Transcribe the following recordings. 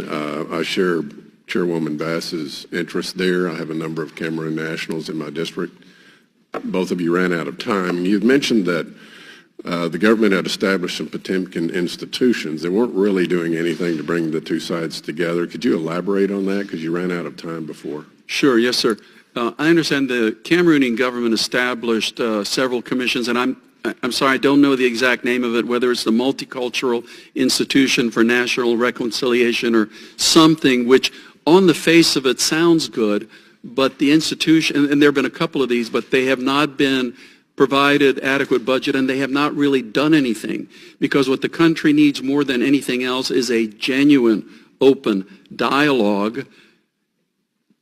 I share Chairwoman Bass's interest there. I have a number of Cameroon nationals in my district. Both of you ran out of time. You've mentioned that the government had established some Potemkin institutions. They weren't really doing anything to bring the two sides together. Could you elaborate on that, because you ran out of time before? Sure, yes, sir. I understand the Cameroonian government established several commissions, and I'm sorry, I don't know the exact name of it, whether it's the Multicultural Institution for National Reconciliation or something, which on the face of it sounds good, but the institution, and there have been a couple of these, but they have not been provided adequate budget, and they have not really done anything, because what the country needs more than anything else is a genuine, open dialogue,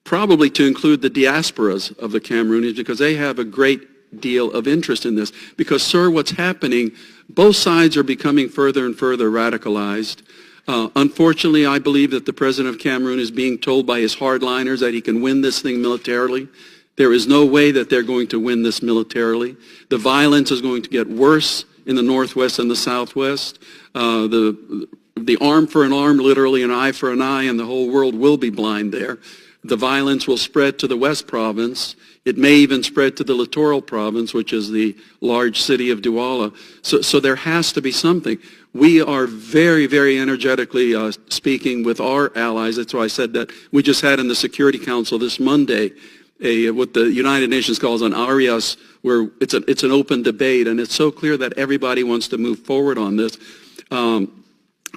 probably to include the diasporas of the Cameroonians, because they have a great deal of interest in this. Because, sir, what's happening, both sides are becoming further and further radicalized. Unfortunately, I believe that the president of Cameroon is being told by his hardliners that he can win this thing militarily. There is no way that they're going to win this militarily. The violence is going to get worse in the northwest and the southwest. The arm for an arm, literally an eye for an eye, and the whole world will be blind there. The violence will spread to the West Province. It may even spread to the Littoral Province, which is the large city of Douala. So there has to be something. We are very, very energetically speaking with our allies. That's why I said that we just had in the Security Council this Monday what the United Nations calls an ARIAS, where it's an open debate, and it's so clear that everybody wants to move forward on this.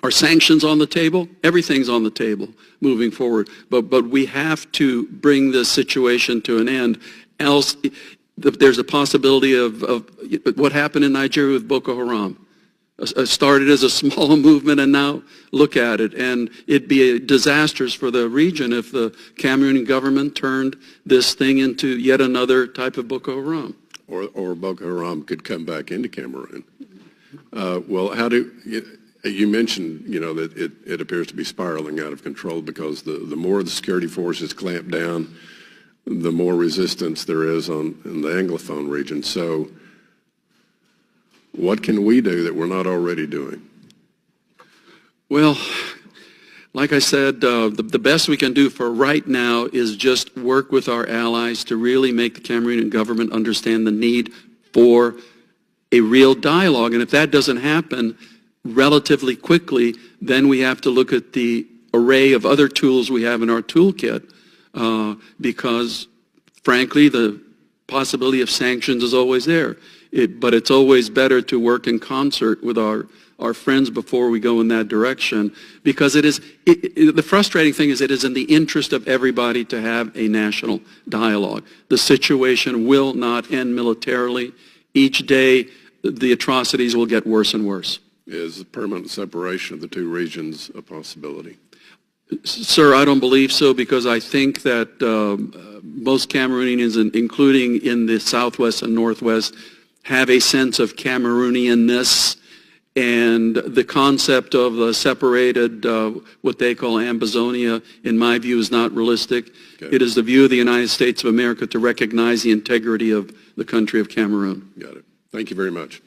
Are sanctions on the table? Everything's on the table moving forward. But we have to bring this situation to an end. Else, there's a possibility of what happened in Nigeria with Boko Haram. Started as a small movement, and now look at it. And it'd be disastrous for the region if the Cameroonian government turned this thing into yet another type of Boko Haram. Or Boko Haram could come back into Cameroon. Well, how do you mentioned, that it appears to be spiraling out of control, because the more the security forces clamp down, the more resistance there is in the Anglophone region. So what can we do that we're not already doing? Well, like I said, the best we can do for right now is just work with our allies to really make the Cameroonian government understand the need for a real dialogue. And if that doesn't happen relatively quickly, then we have to look at the array of other tools we have in our toolkit, because, frankly, the possibility of sanctions is always there. But it's always better to work in concert with our friends before we go in that direction, because the frustrating thing is it is in the interest of everybody to have a national dialogue. The situation will not end militarily. Each day, the atrocities will get worse and worse. Is the permanent separation of the two regions a possibility? Sir, I don't believe so, because I think that most Cameroonians, including in the southwest and northwest, have a sense of Cameroonianness, and the concept of a separated, what they call Ambazonia, in my view, is not realistic. Okay. It is the view of the United States of America to recognize the integrity of the country of Cameroon. Got it. Thank you very much.